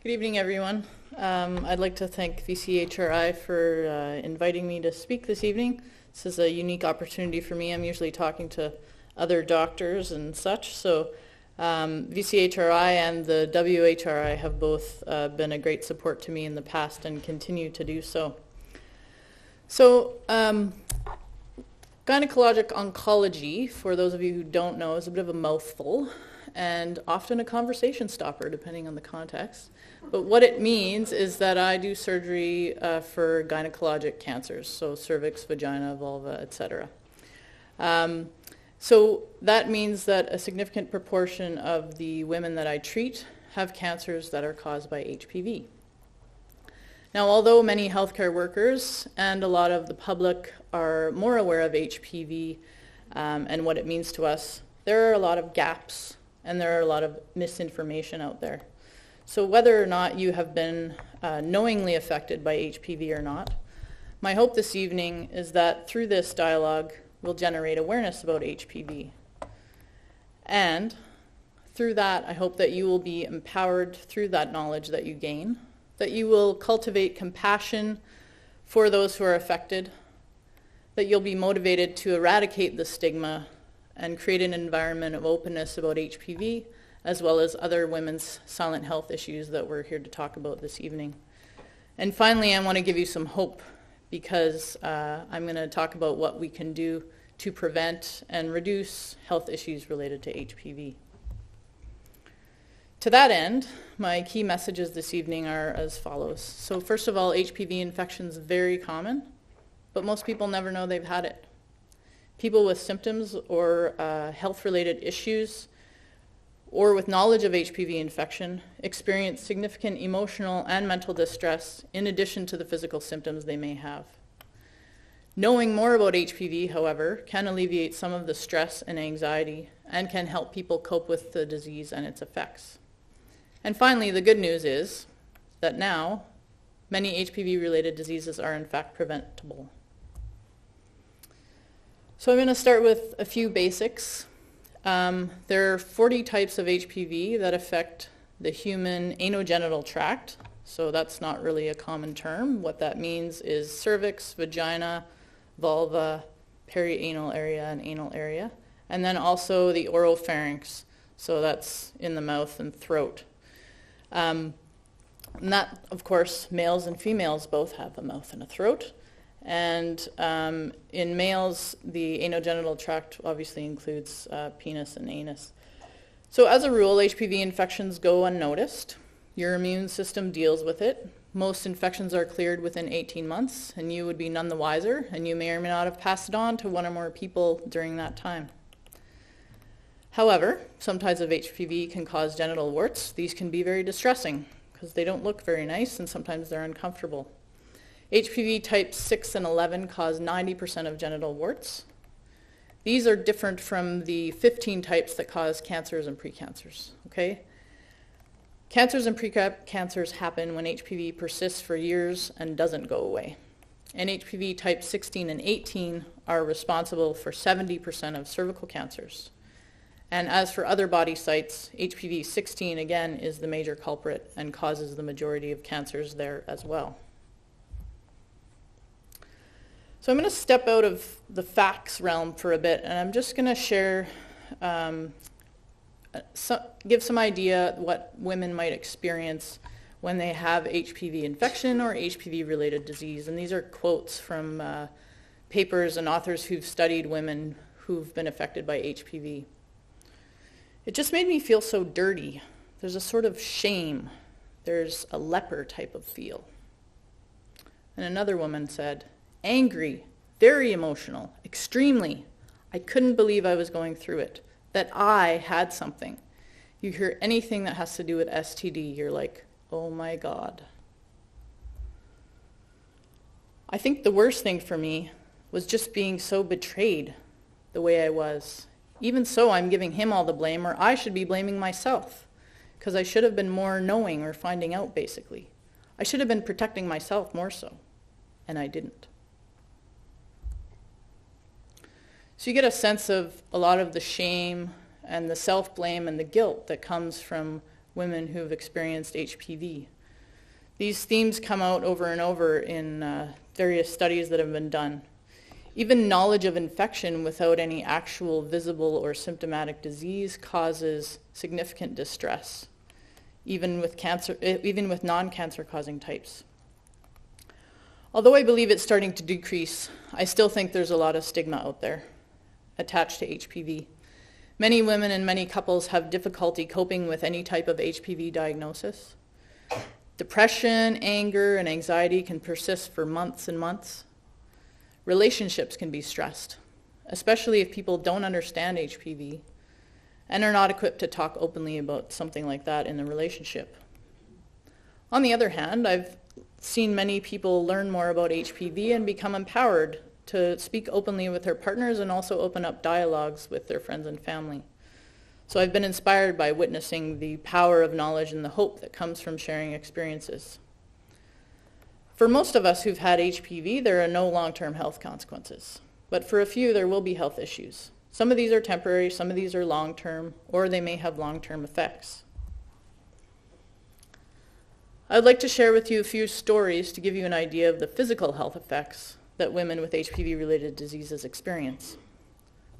Good evening, everyone. I'd like to thank VCHRI for inviting me to speak this evening. This is a unique opportunity for me. I'm usually talking to other doctors and such, so VCHRI and the WHRI have both been a great support to me in the past and continue to do so. So, gynecologic oncology, for those of you who don't know, is a bit of a mouthful and often a conversation stopper depending on the context. But what it means is that I do surgery for gynecologic cancers, so cervix, vagina, vulva, etc. So that means that a significant proportion of the women that I treat have cancers that are caused by HPV. Now, although many healthcare workers and a lot of the public are more aware of HPV and what it means to us, there are a lot of gaps and there are a lot of misinformation out there. So whether or not you have been knowingly affected by HPV or not, my hope this evening is that through this dialogue, we'll generate awareness about HPV. And through that, I hope that you will be empowered through that knowledge that you gain, that you will cultivate compassion for those who are affected, that you'll be motivated to eradicate the stigma and create an environment of openness about HPV, as well as other women's silent health issues that we're here to talk about this evening. And finally, I want to give you some hope because I'm going to talk about what we can do to prevent and reduce health issues related to HPV. To that end, my key messages this evening are as follows. So first of all, HPV infection is very common, but most people never know they've had it. People with symptoms or health-related issues or with knowledge of HPV infection experience significant emotional and mental distress in addition to the physical symptoms they may have. Knowing more about HPV, however, can alleviate some of the stress and anxiety and can help people cope with the disease and its effects. And finally, the good news is that now many HPV-related diseases are in fact preventable. So I'm going to start with a few basics. There are 40 types of HPV that affect the human anogenital tract. So that's not really a common term. What that means is cervix, vagina, vulva, perianal area, and anal area. And then also the oropharynx. So that's in the mouth and throat. And that, of course, males and females both have a mouth and a throat. And in males, the anogenital tract obviously includes penis and anus. So as a rule, HPV infections go unnoticed. Your immune system deals with it. Most infections are cleared within 18 months, and you would be none the wiser, and you may or may not have passed it on to one or more people during that time. However, some types of HPV can cause genital warts. These can be very distressing because they don't look very nice, and sometimes they're uncomfortable. HPV types 6 and 11 cause 90% of genital warts. These are different from the 15 types that cause cancers and precancers, okay? Cancers and precancers happen when HPV persists for years and doesn't go away. And HPV type 16 and 18 are responsible for 70% of cervical cancers. And as for other body sites, HPV 16 again is the major culprit and causes the majority of cancers there as well. So I'm going to step out of the facts realm for a bit, and I'm just going to share, give some idea what women might experience when they have HPV infection or HPV-related disease. And these are quotes from papers and authors who've studied women who've been affected by HPV. It just made me feel so dirty. There's a sort of shame. There's a leper type of feel. And another woman said, angry, very emotional, extremely. I couldn't believe I was going through it, that I had something. You hear anything that has to do with STD, you're like, oh my God. I think the worst thing for me was just being so betrayed the way I was. Even so, I'm giving him all the blame, or I should be blaming myself, because I should have been more knowing or finding out, basically. I should have been protecting myself more so, and I didn't. So you get a sense of a lot of the shame and the self-blame and the guilt that comes from women who've experienced HPV. These themes come out over and over in various studies that have been done. Even knowledge of infection without any actual visible or symptomatic disease causes significant distress, even with non-cancer causing types. Although I believe it's starting to decrease, I still think there's a lot of stigma out there attached to HPV. Many women and many couples have difficulty coping with any type of HPV diagnosis. Depression, anger, and anxiety can persist for months and months. Relationships can be stressed, especially if people don't understand HPV and are not equipped to talk openly about something like that in a relationship. On the other hand, I've seen many people learn more about HPV and become empowered to speak openly with their partners and also open up dialogues with their friends and family. So I've been inspired by witnessing the power of knowledge and the hope that comes from sharing experiences. For most of us who've had HPV, there are no long-term health consequences. But for a few, there will be health issues. Some of these are temporary, some of these are long-term, or they may have long-term effects. I'd like to share with you a few stories to give you an idea of the physical health effects that women with HPV-related diseases experience.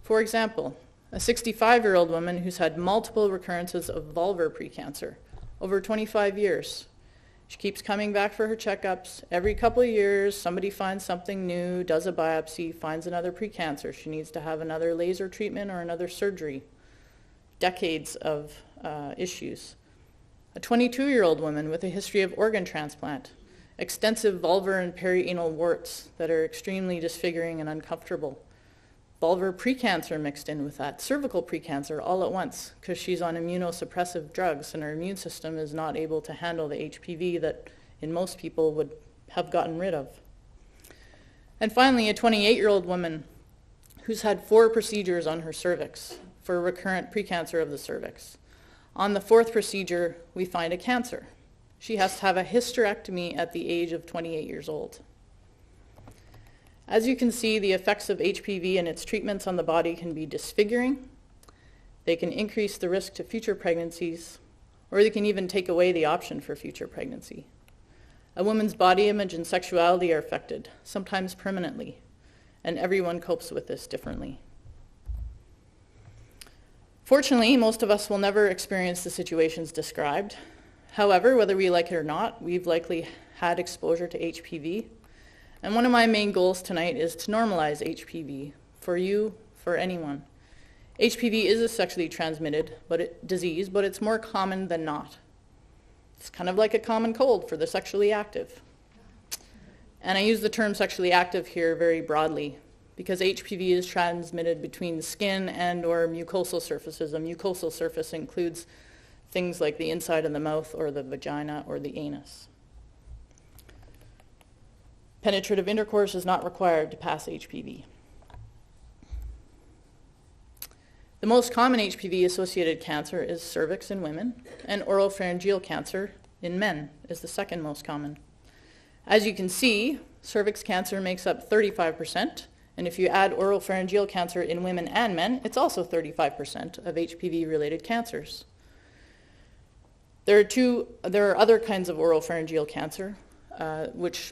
For example, a 65-year-old woman who's had multiple recurrences of vulvar precancer over 25 years. She keeps coming back for her checkups. Every couple of years, somebody finds something new, does a biopsy, finds another precancer. She needs to have another laser treatment or another surgery. Decades of issues. A 22-year-old woman with a history of organ transplant, extensive vulvar and perianal warts that are extremely disfiguring and uncomfortable. Vulvar precancer mixed in with that, cervical precancer all at once, because she's on immunosuppressive drugs and her immune system is not able to handle the HPV that in most people would have gotten rid of. And finally, a 28-year-old woman who's had 4 procedures on her cervix for recurrent precancer of the cervix. On the 4th procedure, we find a cancer. She has to have a hysterectomy at the age of 28 years old. As you can see, the effects of HPV and its treatments on the body can be disfiguring. They can increase the risk to future pregnancies, or they can even take away the option for future pregnancy. A woman's body image and sexuality are affected, sometimes permanently, and everyone copes with this differently. Fortunately, most of us will never experience the situations described. However, whether we like it or not, we've likely had exposure to HPV. And one of my main goals tonight is to normalize HPV for you, for anyone. HPV is a sexually transmitted disease, but it's more common than not. It's kind of like a common cold for the sexually active. And I use the term sexually active here very broadly, because HPV is transmitted between the skin and or mucosal surfaces. A mucosal surface includes things like the inside of the mouth or the vagina or the anus. Penetrative intercourse is not required to pass HPV. The most common HPV-associated cancer is cervix in women, and oropharyngeal cancer in men is the second most common. As you can see, cervix cancer makes up 35%, and if you add oropharyngeal cancer in women and men, it's also 35% of HPV-related cancers. There are other kinds of oropharyngeal cancer, which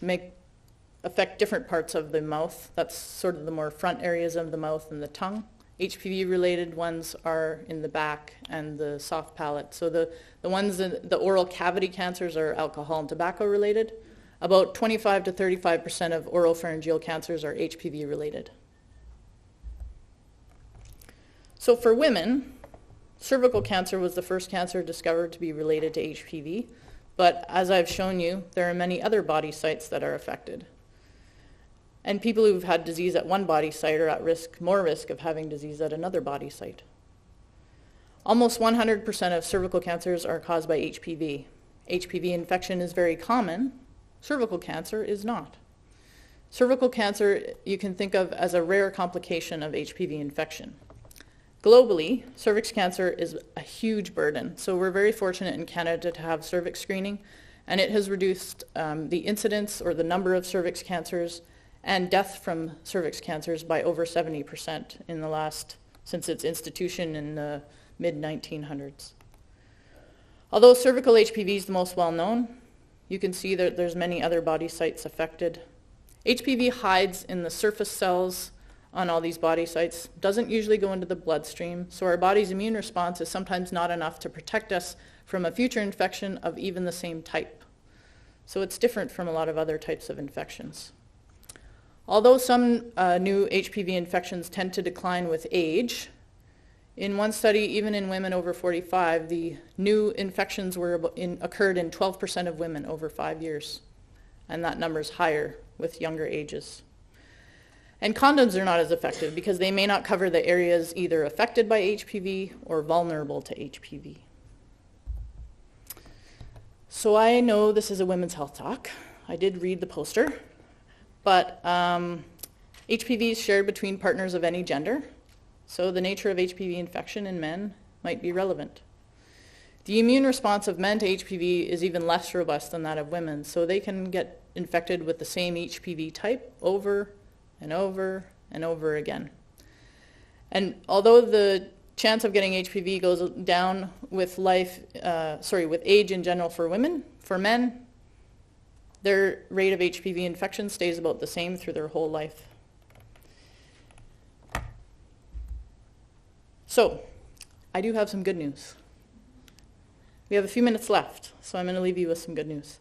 affect different parts of the mouth. That's sort of the more front areas of the mouth and the tongue. HPV-related ones are in the back and the soft palate. So the ones in the oral cavity cancers are alcohol and tobacco related. About 25 to 35% of oropharyngeal cancers are HPV related. So for women, cervical cancer was the first cancer discovered to be related to HPV, but as I've shown you, there are many other body sites that are affected. And people who've had disease at one body site are at more risk of having disease at another body site. Almost 100% of cervical cancers are caused by HPV. HPV infection is very common. Cervical cancer is not. Cervical cancer you can think of as a rare complication of HPV infection. Globally, cervix cancer is a huge burden. So we're very fortunate in Canada to have cervix screening, and it has reduced the incidence or the number of cervix cancers and death from cervix cancers by over 70% since its institution in the mid-1900s. Although cervical HPV is the most well-known, You can see that there's many other body sites affected. HPV hides in the surface cells on all these body sites, doesn't usually go into the bloodstream, so our body's immune response is sometimes not enough to protect us from a future infection of even the same type. So it's different from a lot of other types of infections. Although some new HPV infections tend to decline with age, in one study, even in women over 45, the new infections occurred in 12% of women over 5 years, and that number is higher with younger ages. And condoms are not as effective because they may not cover the areas either affected by HPV or vulnerable to HPV. So I know this is a women's health talk. I did read the poster, but HPV is shared between partners of any gender, so the nature of HPV infection in men might be relevant. The immune response of men to HPV is even less robust than that of women, so they can get infected with the same HPV type over and over and over again. And although the chance of getting HPV goes down with with age in general for women, for men, their rate of HPV infection stays about the same through their whole life. So, I do have some good news. We have a few minutes left, so I'm going to leave you with some good news.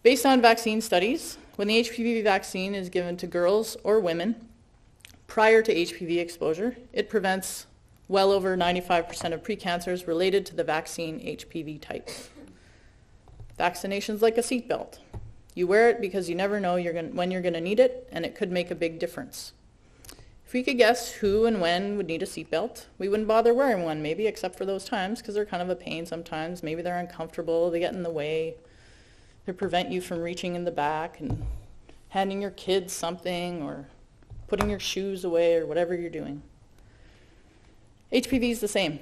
Based on vaccine studies, when the HPV vaccine is given to girls or women prior to HPV exposure, it prevents well over 95% of precancers related to the vaccine HPV types. Vaccination's like a seatbelt. You wear it because you never know when you're going to need it, and it could make a big difference. If we could guess who and when would need a seatbelt, we wouldn't bother wearing one, maybe, except for those times, because they're kind of a pain sometimes. Maybe they're uncomfortable, they get in the way. They prevent you from reaching in the back and handing your kids something or putting your shoes away or whatever you're doing. HPV is the same.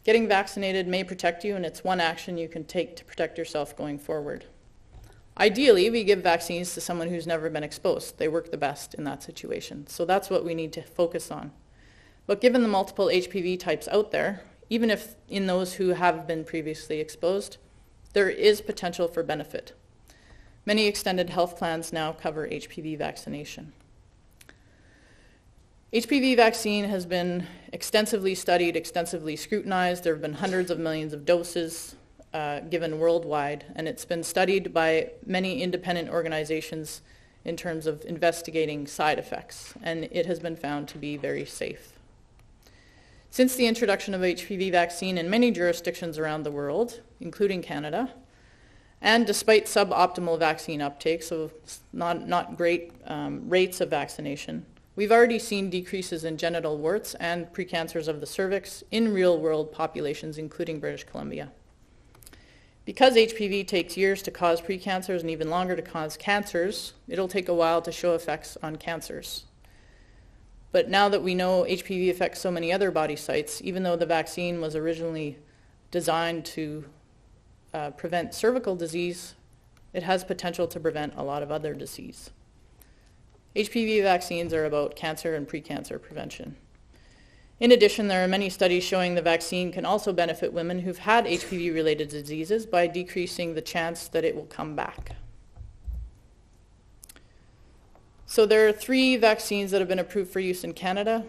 Getting vaccinated may protect you, and it's one action you can take to protect yourself going forward. Ideally, we give vaccines to someone who's never been exposed. They work the best in that situation. So that's what we need to focus on. But given the multiple HPV types out there, even if in those who have been previously exposed, there is potential for benefit. Many extended health plans now cover HPV vaccination. HPV vaccine has been extensively studied, extensively scrutinized. There have been hundreds of millions of doses given worldwide, and it's been studied by many independent organizations in terms of investigating side effects, and it has been found to be very safe. Since the introduction of HPV vaccine in many jurisdictions around the world, including Canada, and despite suboptimal vaccine uptake, so not great rates of vaccination, we've already seen decreases in genital warts and precancers of the cervix in real-world populations, including British Columbia. Because HPV takes years to cause precancers and even longer to cause cancers, it'll take a while to show effects on cancers. But now that we know HPV affects so many other body sites, even though the vaccine was originally designed to prevent cervical disease, it has potential to prevent a lot of other disease. HPV vaccines are about cancer and precancer prevention. In addition, there are many studies showing the vaccine can also benefit women who've had HPV-related diseases by decreasing the chance that it will come back. So there are 3 vaccines that have been approved for use in Canada.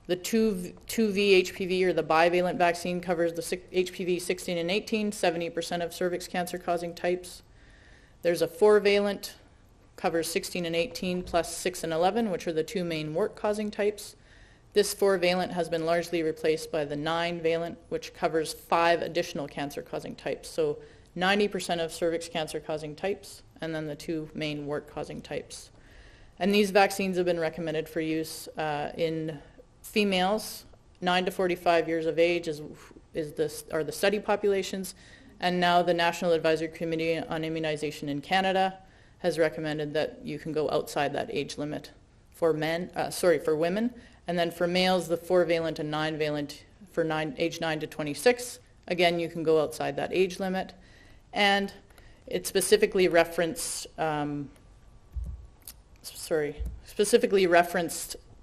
The 2V HPV, or the bivalent vaccine, covers the HPV 16 and 18, 70% of cervix cancer causing types. There's a 4-valent, covers 16 and 18 plus 6 and 11, which are the 2 main wart causing types. This 4-valent has been largely replaced by the 9-valent, which covers 5 additional cancer-causing types. So 90% of cervix cancer-causing types, and then the 2 main wart-causing types. And these vaccines have been recommended for use in females 9 to 45 years of age are the study populations, and now the National Advisory Committee on Immunization in Canada has recommended that you can go outside that age limit for women. And then for males, the 4-valent and 9-valent for age 9 to 26, again, you can go outside that age limit. And it specifically referenced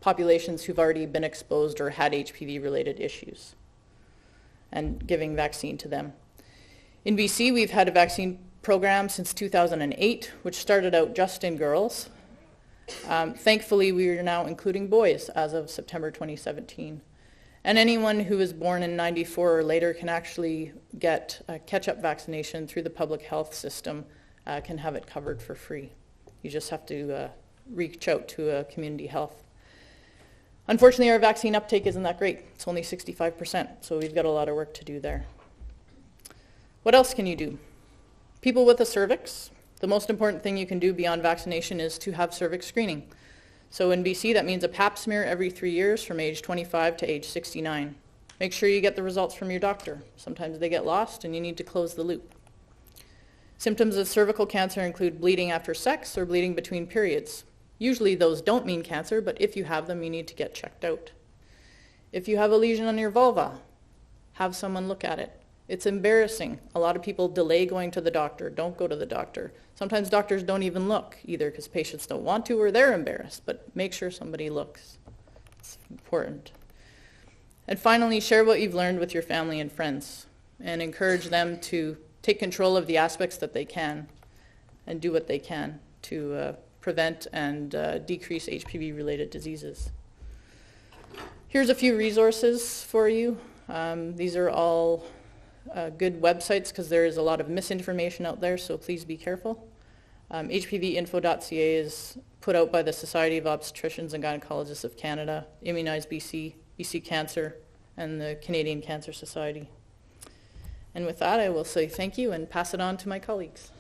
populations who've already been exposed or had HPV-related issues and giving vaccine to them. In BC, we've had a vaccine program since 2008, which started out just in girls. Thankfully, we are now including boys as of September 2017. And anyone who was born in 94 or later can actually get a catch-up vaccination through the public health system, can have it covered for free. You just have to reach out to community health. Unfortunately, our vaccine uptake isn't that great. It's only 65%, so we've got a lot of work to do there. What else can you do? People with a cervix, the most important thing you can do beyond vaccination is to have cervix screening. So in BC, that means a pap smear every 3 years from age 25 to age 69. Make sure you get the results from your doctor. Sometimes they get lost and you need to close the loop. Symptoms of cervical cancer include bleeding after sex or bleeding between periods. Usually those don't mean cancer, but if you have them, you need to get checked out. If you have a lesion on your vulva, have someone look at it. It's embarrassing. A lot of people delay going to the doctor, don't go to the doctor. Sometimes doctors don't even look, either because patients don't want to or they're embarrassed, but make sure somebody looks. It's important. And finally, share what you've learned with your family and friends and encourage them to take control of the aspects that they can and do what they can to prevent and decrease HPV-related diseases. Here's a few resources for you. These are all good websites because there is a lot of misinformation out there, so please be careful. HPVinfo.ca is put out by the Society of Obstetricians and Gynecologists of Canada, Immunize BC, BC Cancer, and the Canadian Cancer Society. And with that, I will say thank you and pass it on to my colleagues.